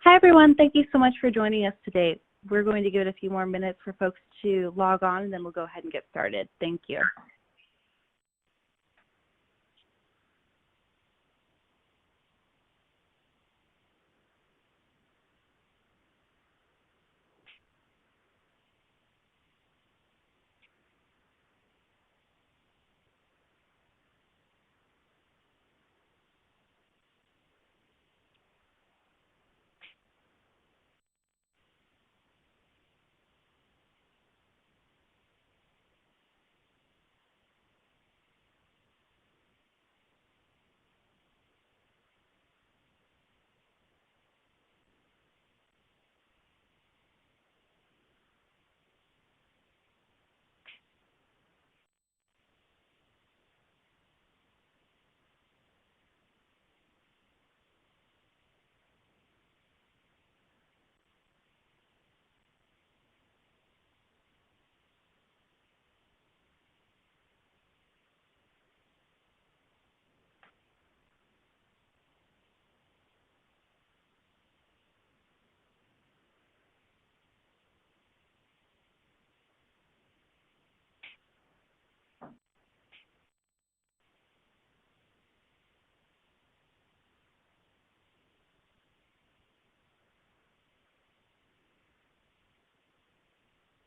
Hi, everyone. Thank you so much for joining us today. We're going to give it a few more minutes for folks to log on, and then we'll go ahead and get started. Thank you.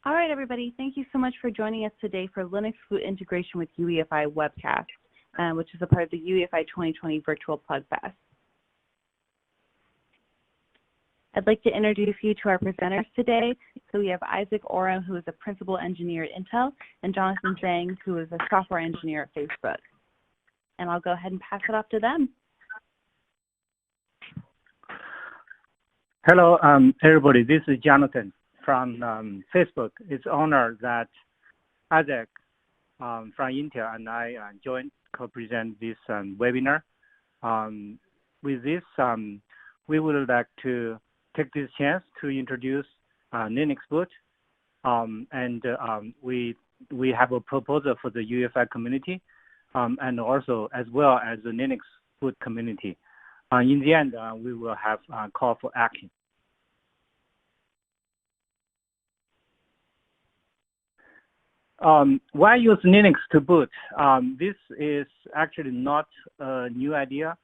All right, everybody. Thank you so much for joining us today for LinuxBoot integration with UEFI webcast, which is a part of the UEFI 2020 Virtual Plug Fest. I'd like to introduce you to our presenters today. So we have Isaac Oram, who is a principal engineer at Intel, and Jonathan Zhang, who is a software engineer at Facebook. And I'll go ahead and pass it off to them. Hello, everybody. This is Jonathan from Facebook. It's an honor that Isaac from Intel and I joined co-present this webinar. With this, we would like to take this chance to introduce LinuxBoot, and we have a proposal for the UEFI community, and also as well as the LinuxBoot community. In the end, we will have a call for action. Why use Linux to boot? This is actually not a new idea.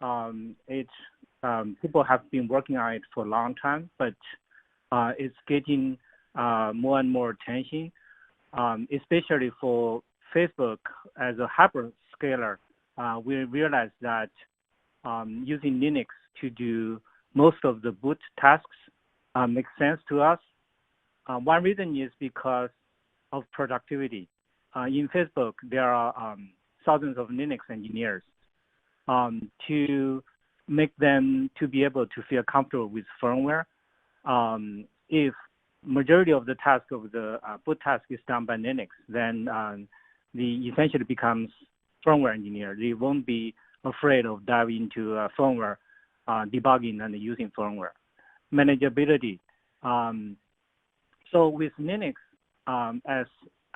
People have been working on it for a long time, but it's getting more and more attention, especially for Facebook as a hyperscaler. We realized that using Linux to do most of the boot tasks makes sense to us. One reason is because of productivity. In Facebook, there are thousands of Linux engineers. To make them to be able to feel comfortable with firmware, if majority of the task of the boot task is done by Linux, then the essentially becomes firmware engineer. They won't be afraid of diving into firmware, debugging and using firmware. Manageability. So with Linux, as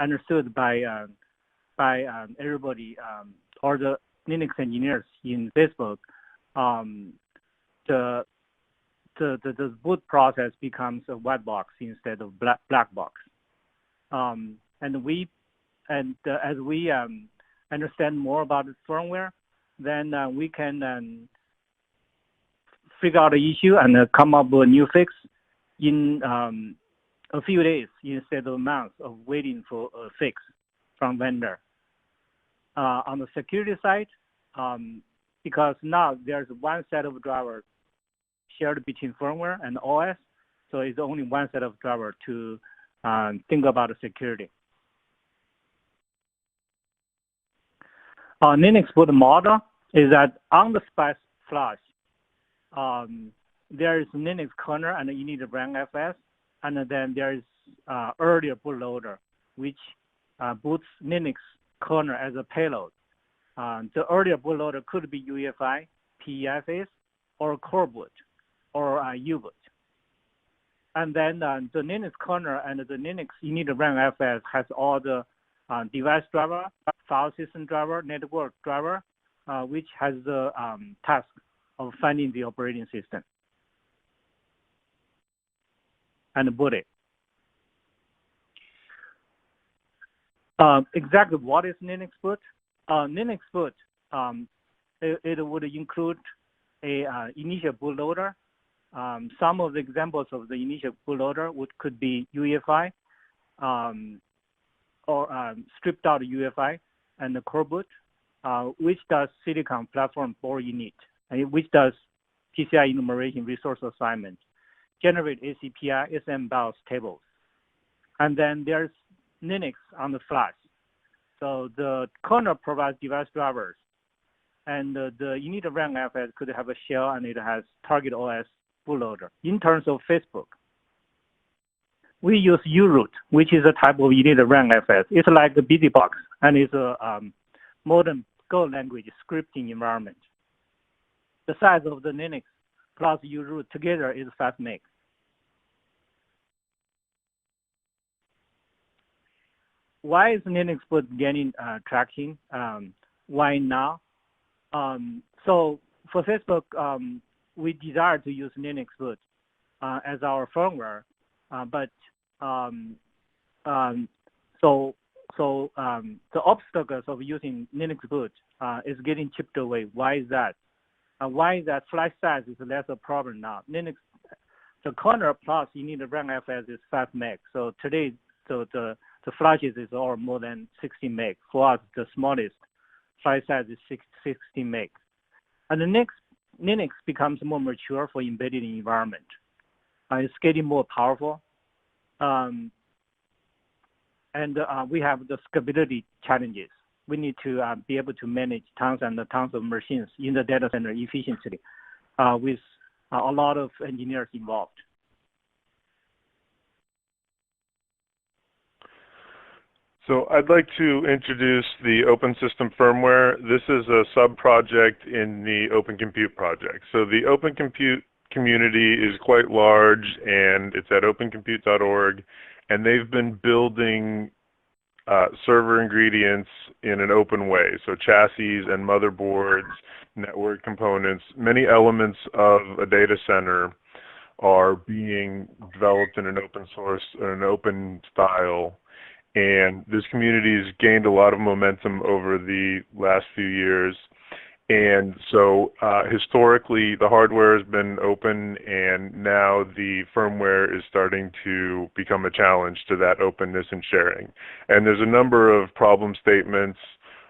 understood by everybody, or the Linux engineers in Facebook, the boot process becomes a white box instead of black box. And as we understand more about the firmware, then we can figure out the issue and come up with a new fix in a few days instead of months of waiting for a fix from vendor. On the security side, because now there's one set of drivers shared between firmware and OS, so it's only one set of driver to think about the security. Our Linux boot model is that on the spice flash, there is Linux kernel and you need to run FS, and then there is earlier bootloader, which boots Linux kernel as a payload. The earlier bootloader could be UEFI, PEFS, or core boot, or U-boot. And then the Linux kernel and the Linux you need to run FS has all the device driver, file system driver, network driver, which has the task of finding the operating system. and boot it. Exactly what is LinuxBoot? LinuxBoot, it would include a initial bootloader. Some of the examples of the initial bootloader could be UEFI, or stripped out UEFI, and the core boot, which does Silicon platform board init, and which does PCI enumeration resource assignment, generate ACPI, SM BIOS tables. And then there's Linux on the flash. So the kernel provides device drivers, and the init run FS could have a shell, and it has target OS bootloader. In terms of Facebook, we use uroot, which is a type of init run FS. It's like the BusyBox, and it's a modern Go language scripting environment. The size of the Linux plus uroot together is 5 meg. Why is LinuxBoot gaining traction? Why now? So for Facebook, we desire to use LinuxBoot as our firmware, but the obstacles of using LinuxBoot is getting chipped away. Why is that? Why is that? Flash size is less a problem now. Linux, the kernel plus you need to run FS is 5 meg. So today, the flashes is all more than 60 meg. For us, the smallest flash size is 60 meg. And the next, Linux becomes more mature for embedded environment. It's getting more powerful. And we have the scalability challenges. We need to be able to manage tons and tons of machines in the data center efficiently with a lot of engineers involved. So I'd like to introduce the Open System Firmware. This is a sub-project in the Open Compute project. So the Open Compute community is quite large, and it's at opencompute.org, and they've been building server ingredients in an open way. So chassis and motherboards, network components, many elements of a data center are being developed in an open source or an open style. And this community has gained a lot of momentum over the last few years. And so historically, the hardware has been open, and now the firmware is starting to become a challenge to that openness and sharing. And there's a number of problem statements.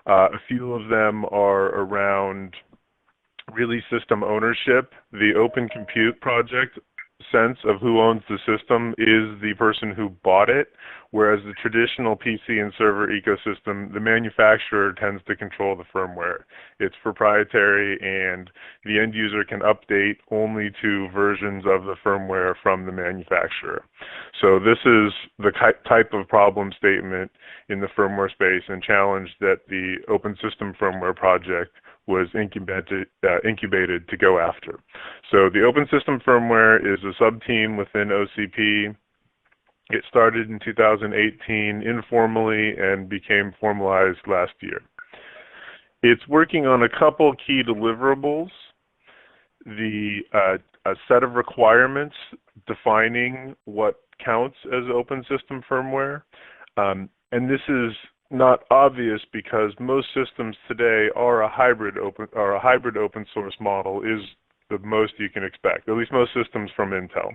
A few of them are around really system ownership. The Open Compute project sense of who owns the system is the person who bought it, whereas the traditional PC and server ecosystem, the manufacturer tends to control the firmware. It's proprietary, and the end user can update only to versions of the firmware from the manufacturer. So this is the type of problem statement in the firmware space and challenge that the Open System Firmware project was incubated to go after. So the Open System Firmware is a sub-team within OCP. It started in 2018 informally and became formalized last year. It's working on a couple key deliverables. A set of requirements defining what counts as Open System Firmware. And this is not obvious because most systems today are a hybrid open source model is the most you can expect, at least most systems from Intel.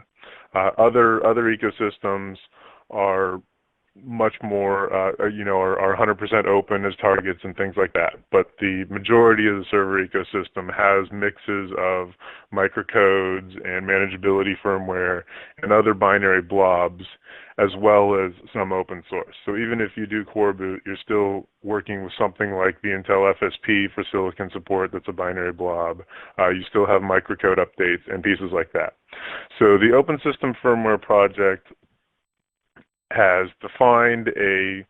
Other ecosystems are much more, are 100% open as targets and things like that. But the majority of the server ecosystem has mixes of microcodes and manageability firmware and other binary blobs, as well as some open source. So even if you do core boot, you're still working with something like the Intel FSP for silicon support that's a binary blob. You still have microcode updates and pieces like that. So the Open System Firmware project has defined a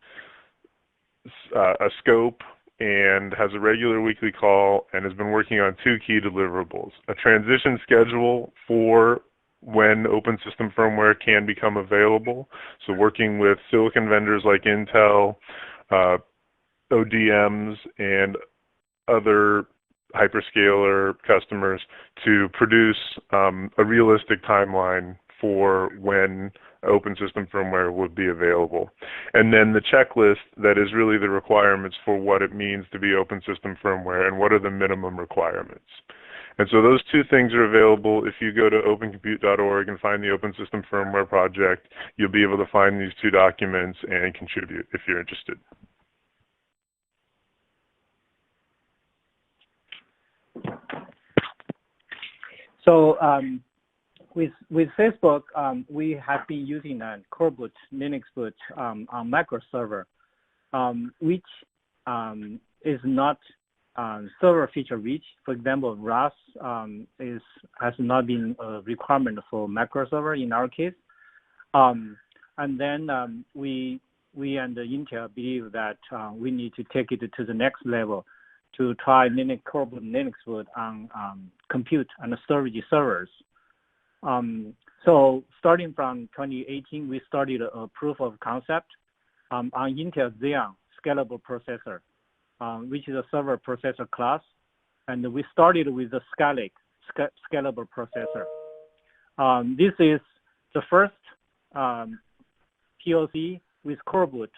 scope and has a regular weekly call and has been working on two key deliverables: a transition schedule for when Open System Firmware can become available, so working with silicon vendors like Intel, ODMs, and other hyperscaler customers to produce a realistic timeline for when open system firmware would be available. And then the checklist that is really the requirements for what it means to be open system firmware and what are the minimum requirements. And so those two things are available. If you go to opencompute.org and find the Open System Firmware project, you'll be able to find these two documents and contribute if you're interested. So with Facebook, we have been using a coreboot, LinuxBoot on macro server, which is not server feature rich. For example, RAS has not been a requirement for macro server in our case. And then we and Intel believe that we need to take it to the next level to try coreboot LinuxBoot on compute and storage servers. So starting from 2018, we started a proof of concept on Intel Xeon scalable processor, which is a server processor class. And we started with the Skylake scalable processor. This is the first POC with coreboot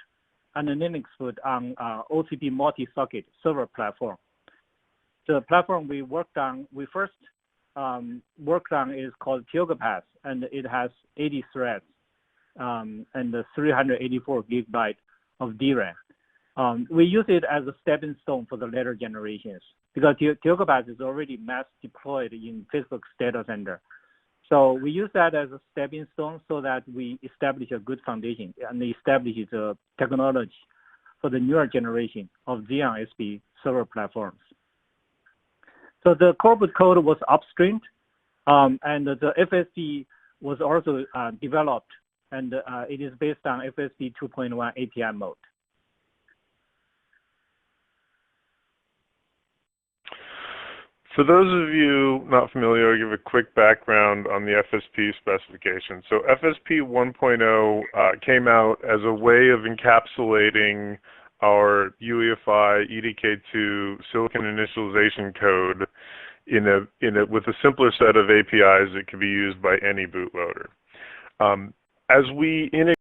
and LinuxBoot on OCP multi-socket server platform. The platform we first worked on is called Tioga path, and it has 80 threads and 384 gigabytes of DRAM. We use it as a stepping stone for the later generations because Tioga path is already mass deployed in Facebook's data center. So we use that as a stepping stone so that we establish a good foundation and establish the technology for the newer generation of Xeon SP server platforms. So the coreboot code was upstreamed, and the FSP was also developed, and it is based on FSP 2.1 API mode. For those of you not familiar, I'll give a quick background on the FSP specification. So FSP 1.0 came out as a way of encapsulating our UEFI EDK2 silicon initialization code with a simpler set of APIs that can be used by any bootloader. As we integrate